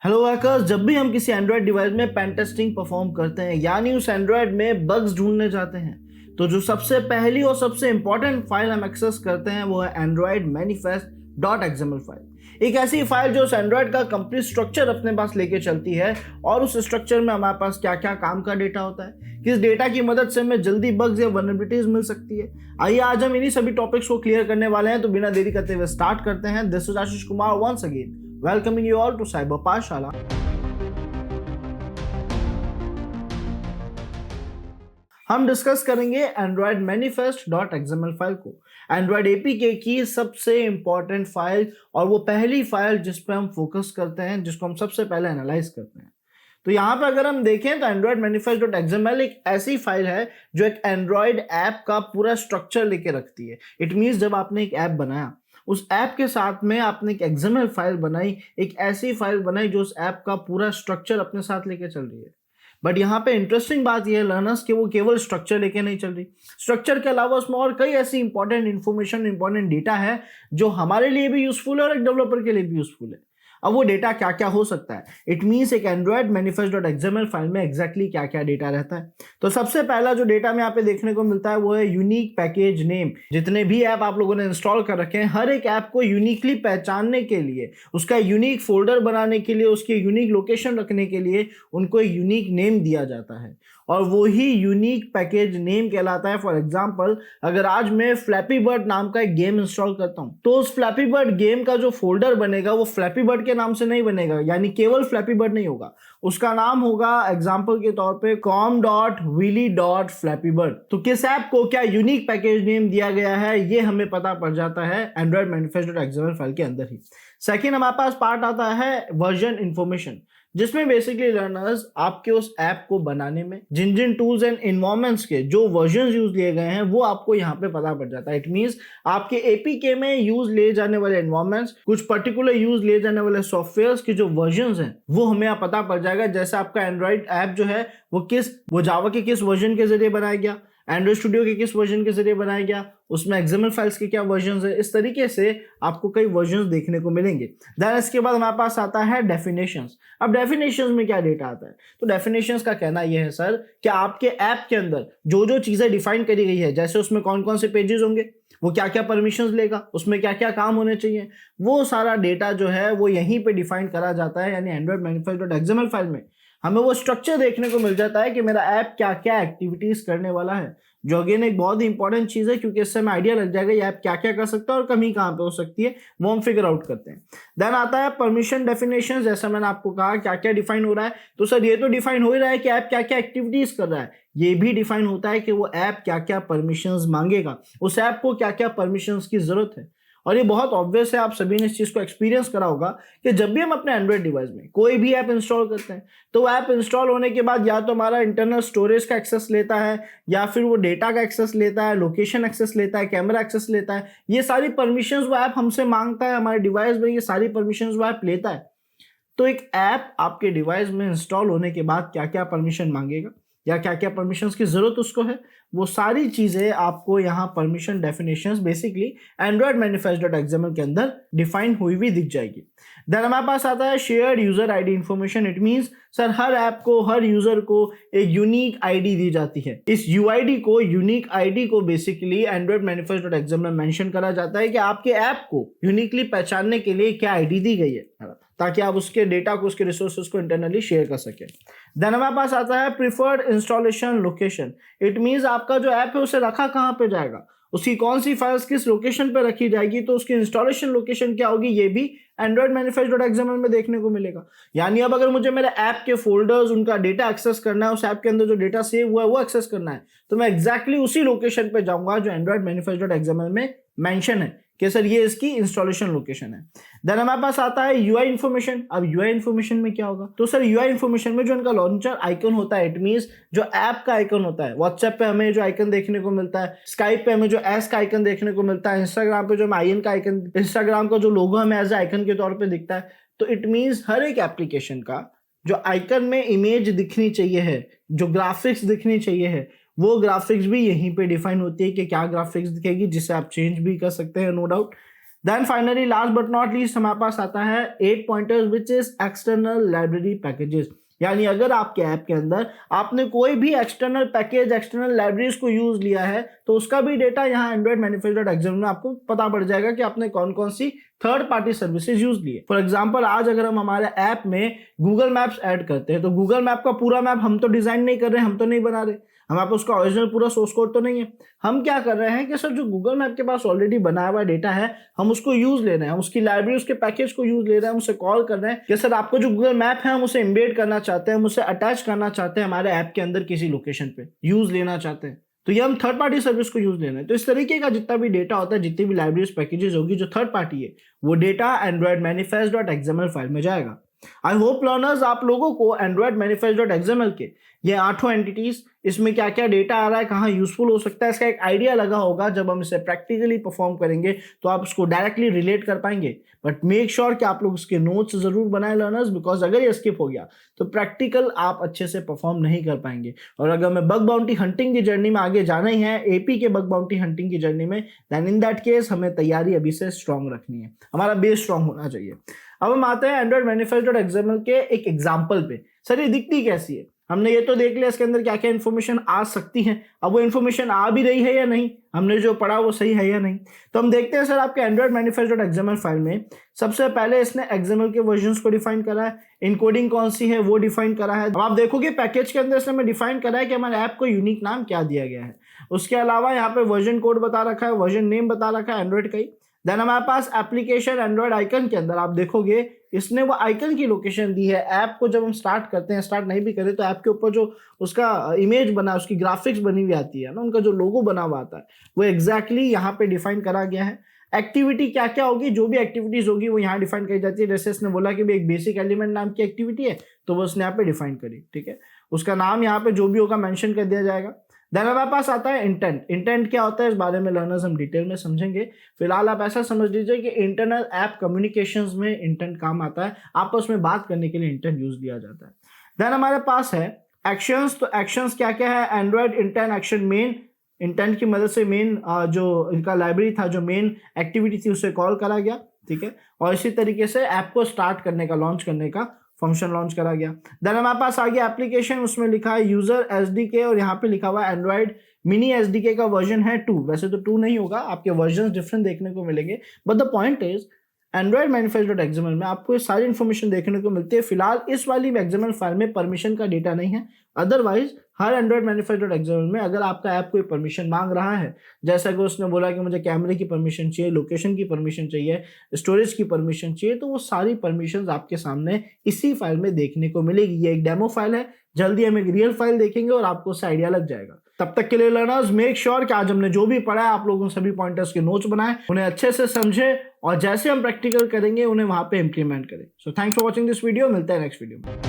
Hello hackers, जब भी हम किसी एंड्रॉयड डिवाइस में पेन टेस्टिंग परफॉर्म करते हैं यानी उस एंड्रॉयड में बग्स ढूंढने जाते हैं तो जो सबसे पहली और सबसे इंपॉर्टेंट फाइल हम एक्सेस करते हैं वो है Android manifest dot XML file. एक ऐसी फाइल जो उस एंड्रॉयड का कंप्लीट स्ट्रक्चर अपने पास लेके चलती है और उस स्ट्रक्चर में हमारे पास क्या क्या काम का डेटा होता है, किस डेटा की मदद से हमें जल्दी बग्स या वल्नरेबिलिटीज मिल सकती है। आइए आज हम इन्हीं सभी टॉपिक्स को क्लियर करने वाले हैं, तो बिना देरी करते हुए स्टार्ट करते हैं। This is Ashish Kumar once again welcoming you all to cyber Pathshala. हम डिस्कस करेंगे Android manifest dot XML file को, एंड्रॉयड एपीके की सबसे इंपॉर्टेंट फाइल और वो पहली फाइल जिस पे हम फोकस करते हैं, जिसको हम सबसे पहले एनालाइज करते हैं। तो यहाँ पे अगर हम देखें तो एंड्रॉयड मैनिफेस्ट डॉट एक्सएमएल एक ऐसी फाइल है जो एक एंड्रॉयड ऐप का पूरा स्ट्रक्चर लेके रखती है। इट मीन्स जब आपने एक ऐप बनाया, उस ऐप के साथ में आपने एक एक्सएमएल फाइल बनाई, एक ऐसी फाइल बनाई जो उस ऐप का पूरा स्ट्रक्चर अपने साथ लेके चल रही है। बट यहाँ पे इंटरेस्टिंग बात यह है लर्नर्स कि वो केवल स्ट्रक्चर लेके नहीं चल रही, स्ट्रक्चर के अलावा उसमें और कई ऐसी इंपॉर्टेंट इंफॉर्मेशन, इंपॉर्टेंट डेटा है जो हमारे लिए भी यूजफुल है और एक डेवलपर के लिए भी यूजफुल है। अब वो डेटा क्या क्या हो सकता है, इट मीन्स एक Android manifest dot XML file में एग्जैक्टली क्या क्या डेटा रहता है। तो सबसे पहला जो डेटा में यहाँ पे देखने को मिलता है वो है यूनिक पैकेज नेम। जितने भी ऐप आप लोगों ने इंस्टॉल कर रखे हैं, हर एक ऐप को यूनिकली पहचानने के लिए, उसका यूनिक फोल्डर बनाने के लिए, उसकी यूनिक लोकेशन रखने के लिए उनको एक यूनिक नेम दिया जाता है और वो ही यूनिक पैकेज नेम कहलाता है। फॉर एग्जांपल, अगर आज मैं फ्लैपी बर्ड नाम का एक गेम इंस्टॉल करता हूं तो उस फ्लैपी बर्ड गेम का जो फोल्डर बनेगा वो फ्लैपी बर्ड के नाम से नहीं बनेगा, यानी केवल फ्लैपी बर्ड नहीं होगा, उसका नाम होगा एग्जांपल के तौर पे com.willy.flappybird। तो किस ऐप को क्या यूनिक पैकेज नेम दिया गया है ये हमें पता पड़ जाता है Android manifest dot XML file के अंदर ही। सेकेंड हमारे पास पार्ट आता है वर्जन इंफॉर्मेशन, जिसमें बेसिकली लर्नर्स आपके उस ऐप को बनाने में जिन जिन टूल्स एंड इन्वायरमेंट्स के जो वर्जन यूज लिए गए हैं वो आपको यहाँ पे पता पड़ जाता है। इट मींस आपके एपीके में यूज लिए जाने वाले इन्वायरमेंट्स, कुछ पर्टिकुलर यूज लिए जाने वाले सॉफ्टवेयर्स के जो वर्जन हैं वो हमें यहाँ पता पड़ जाएगा। जैसे आपका एंड्रॉइड ऐप जो है वो जावा के किस वर्जन के जरिए बनाया गया, एंड्रॉइड स्टूडियो के किस वर्जन के जरिए बनाया गया, उसमें एक्सएमएल फाइल्स के क्या वर्जन है। इस तरीके से आपको कई वर्जन देखने को मिलेंगे। देन इसके बाद हमारे पास आता है डेफिनेशंस। अब डेफिनेशंस में क्या डेटा आता है, तो डेफिनेशंस का कहना यह है सर कि आपके ऐप के अंदर जो जो चीजें डिफाइन करी गई है, जैसे उसमें कौन कौन से पेजेस होंगे, वो क्या क्या परमिशंस लेगा, उसमें क्या क्या काम होने चाहिए, वो सारा डेटा जो है वो यहीं पे डिफाइन करा जाता है। यानी Android manifest dot XML file में हमें वो स्ट्रक्चर देखने को मिल जाता है कि मेरा ऐप क्या क्या एक्टिविटीज करने वाला है, जो अगेन एक बहुत ही इंपॉर्टेंट चीज है क्योंकि इससे हमें आइडिया लग जाएगा ये ऐप क्या क्या कर सकता है और कमी कहाँ पे हो सकती है, वो हम फिगर आउट करते हैं। देन आता है परमिशन डेफिनेशन। जैसा मैंने आपको कहा क्या क्या डिफाइन हो रहा है, तो सर ये तो डिफाइन हो ही रहा है कि ऐप क्या क्या एक्टिविटीज कर रहा है, ये भी डिफाइन होता है कि वो ऐप क्या क्या परमिशंस मांगेगा, उस ऐप को क्या क्या परमिशंस की जरूरत है। और ये बहुत ऑब्वियस है, आप सभी ने इस चीज को एक्सपीरियंस करा होगा कि जब भी हम अपने एंड्रॉइड डिवाइस में कोई भी ऐप इंस्टॉल करते हैं तो ऐप इंस्टॉल होने के बाद या तो हमारा इंटरनल स्टोरेज का एक्सेस लेता है, या फिर वो डेटा का एक्सेस लेता है, लोकेशन एक्सेस लेता है, कैमरा एक्सेस लेता है। ये सारी परमिशंस वो ऐप हमसे मांगता है हमारे डिवाइस में, ये सारी परमिशंस वो ऐप लेता है। तो एक ऐप आपके डिवाइस में इंस्टॉल होने के बाद क्या क्या परमिशन मांगेगा या क्या क्या परमिशंस की जरूरत उसको है, वो सारी चीजें आपको यहाँ permission definitions basically Android manifest dot XML के अंदर डिफाइन हुई हुई दिख जाएगी। देन हमारे पास आता है shared user ID information. It means sir her app को, हर यूजर को एक यूनिक आईडी दी जाती है। इस यूआईडी को, यूनिक आईडी को basically Android manifest dot XML mention करा जाता है कि आपके ऐप को यूनिकली पहचानने के लिए क्या आईडी दी गई है, ताकि आप उसके डेटा को, उसके रिसोर्सेज को इंटरनली शेयर कर सकें। देन हमारे पास आता है preferred installation location. It means आपका जो ऐप है उसे रखा कहाँ पे जाएगा, उसकी कौन सी फाइल्स किस लोकेशन पे रखी जाएगी, तो उसकी इंस्टॉलेशन लोकेशन क्या होगी, ये भी एंड्रॉयड मैनिफेस्ट डॉट एक्सएमएल में देखने को मिलेगा। यानी अब अगर मुझे मेरे ऐप के फोल्डर्स, उनका डेटा एक्सेस करना है, उस ऐप के अंदर जो डेटा सेव हुआ है वो एक्सेस करना है, तो मैं एग्जैक्टली उसी लोकेशन पे जाऊंगा जो एंड्रॉयड मैनिफेस्ट डॉट एक्सएमएल में मेंशन है कि सर ये इसकी इंस्टॉलेशन लोकेशन है। देन हमारे पास आता है यूआई इन्फॉर्मेशन। अब यूआई इन्फॉर्मेशन में क्या होगा, तो सर यूआई इन्फॉर्मेशन में जो इनका लॉन्चर आइकन होता है, इट मींस जो ऐप का आइकन होता है, व्हाट्सएप पे हमें जो आइकन देखने को मिलता है, स्काइप पे हमें जो एस का आइकन देखने को मिलता है, इंस्टाग्राम पे जो हमें आईएन का आइकन, इंस्टाग्राम का जो लोगो हमें एज आइकन के तौर पर दिखता है। तो इट मींस हर एक एप्लीकेशन का जो आइकन में इमेज दिखनी चाहिए है, जो ग्राफिक्स दिखनी चाहिए है, वो ग्राफिक्स भी यहीं पे डिफाइन होती है कि क्या ग्राफिक्स दिखेगी, जिसे आप चेंज भी कर सकते हैं no doubt. Then finally last but not least हमारे पास आता है 8 pointers which is external library packages. यानी अगर आपके ऐप के अंदर आपने कोई भी एक्सटर्नल पैकेज, एक्सटर्नल लाइब्रेरीज को यूज लिया है तो उसका भी डेटा यहाँ एंड्रॉइड मैन्युफैक्चरर में आपको पता पड़ जाएगा कि आपने कौन कौन सी थर्ड पार्टी सर्विसेज यूज लिए। फॉर एग्जांपल आज अगर हम हमारे ऐप में गूगल मैप्स ऐड करते हैं तो गूगल मैप का पूरा मैप हम तो डिजाइन नहीं कर रहे, हम तो नहीं बना रहे, हमारे पास उसका ओरिजिनल पूरा सोर्स कोड तो नहीं है। हम क्या कर रहे हैं कि सर जो गूगल मैप के पास ऑलरेडी बनाया हुआ डेटा है हम उसको यूज ले रहे हैं, हम उसकी लाइब्रेरी, उसके पैकेज को यूज ले रहे हैं, हम उसे कॉल कर रहे हैं कि सर आपको जो गूगल मैप है हम उसे एम्बेड करना चाहते हैं, हम उसे अटैच करना चाहते हैं हमारे ऐप के अंदर किसी लोकेशन पे यूज लेना चाहते हैं, तो ये हम थर्ड पार्टी सर्विस को यूज लेना है। तो इस तरीके का जितना भी डेटा होता है, जितनी भी लाइब्रेरीज पैकेजेस होगी जो थर्ड पार्टी है, वो डेटा एंड्रॉइड मैनिफेस्ट.xml फाइल में जाएगा। आई होप लर्नर्स आप लोगों को एंड्रॉइड मैनिफेस्ट.xml के ये 8 एंटिटीज, इसमें क्या क्या डेटा आ रहा है, कहाँ यूजफुल हो सकता है, इसका एक आइडिया लगा होगा। जब हम इसे प्रैक्टिकली परफॉर्म करेंगे तो आप उसको डायरेक्टली रिलेट कर पाएंगे। बट मेक श्योर कि आप लोग इसके नोट्स जरूर बनाए लर्नर्स, बिकॉज अगर ये स्किप हो गया तो प्रैक्टिकल आप अच्छे से परफॉर्म नहीं कर पाएंगे। और अगर मैं बग बाउंटी हंटिंग की जर्नी में आगे जाना ही है, एपी के बग बाउंटी हंटिंग की जर्नी में, देन इन दैट केस हमें तैयारी अभी से स्ट्रांग रखनी है, हमारा बेस स्ट्रांग होना चाहिए। अब हम आते हैं एंड्रॉइड मैनिफेस्ट.xml के एक एग्जाम्पल पे। सर ये दिखती कैसी है? हमने ये तो देख लिया इसके अंदर क्या क्या इन्फॉर्मेशन आ सकती है, अब वो इन्फॉर्मेशन आ भी रही है या नहीं, हमने जो पढ़ा वो सही है या नहीं। तो हम देखते हैं सर आपके एंड्रॉइड मैनिफेस्ट.xml फाइल में सबसे पहले इसने XML के वर्जन्स को डिफाइन करा है, इनकोडिंग कौन सी है वो डिफाइन करा है। अब आप देखोगे पैकेज के अंदर इसने हमें डिफाइन करा है कि हमारे ऐप को यूनिक नाम क्या दिया गया है। उसके अलावा यहाँ पे वर्जन कोड बता रखा है, वर्जन नेम बता रखा है एंड्रॉइड का ही। देन हमारे पास एप्लीकेशन एंड्रॉइड आइकन के अंदर आप देखोगे इसने वो आइकन की लोकेशन दी है। ऐप को जब हम स्टार्ट करते हैं, स्टार्ट नहीं भी करें तो ऐप के ऊपर जो उसका इमेज बना, उसकी ग्राफिक्स बनी हुई आती है ना, उनका जो लोगो बना हुआ आता है वो एग्जैक्टली यहाँ पे डिफाइन करा गया है। एक्टिविटी क्या क्या होगी, जो भी एक्टिविटीज होगी वो यहाँ डिफाइन करी जाती है। जैसे इसने बोला कि एक बेसिक एलिमेंट नाम की एक्टिविटी है तो वो उसने यहाँ पे डिफाइन करी, ठीक है। उसका नाम यहाँ पे जो भी होगा मेंशन कर दिया जाएगा। देन हमारे पास आता है इंटेंट। इंटेंट क्या होता है इस बारे में लर्नर्स हम डिटेल में समझेंगे। फिलहाल आप ऐसा समझ लीजिए कि इंटरनल ऐप कम्युनिकेशंस में इंटेंट काम आता है, आपस में बात करने के लिए इंटेंट यूज लिया जाता है। देन हमारे पास है एक्शंस। तो एक्शंस क्या क्या है? Android intent action main, intent की मदद से मेन जो इनका लाइब्रेरी था, जो मेन एक्टिविटी थी उसे कॉल करा गया, ठीक है। और इसी तरीके से ऐप को स्टार्ट करने का, लॉन्च करने का फंक्शन लॉन्च करा गया। देन हमारे पास आ गया एप्लीकेशन, उसमें लिखा है यूजर एसडीके और यहाँ पे लिखा हुआ है एंड्रॉइड मिनी एसडीके का वर्जन है 2। वैसे तो 2 नहीं होगा, आपके वर्जन डिफरेंट देखने को मिलेंगे, but the point is Android मैनिफेस्ट.xml में आपको ये सारी इन्फॉर्मेशन देखने को मिलती है। फिलहाल इस वाली XML फाइल में परमिशन का डेटा नहीं है, अदरवाइज हर एंड्रॉइड मैनिफेस्ट.xml में अगर आपका ऐप कोई परमिशन मांग रहा है, जैसा कि उसने बोला कि मुझे कैमरे की परमिशन चाहिए, लोकेशन की परमिशन चाहिए, स्टोरेज की परमिशन चाहिए, तो वो सारी परमिशन आपके सामने इसी फाइल में देखने को मिलेगी। ये एक डेमो फाइल है, जल्दी हम एक रियल फाइल देखेंगे और आपको उससे आइडिया लग जाएगा। तब तक के लिए लर्नर्स मेक श्योर कि आज हमने जो भी पढ़ा है आप लोगों सभी पॉइंटर्स के नोट्स बनाए, उन्हें अच्छे से समझे और जैसे हम प्रैक्टिकल करेंगे उन्हें वहां पे इंप्लीमेंट करें। So thanks for watching this video, मिलते हैं नेक्स्ट वीडियो में।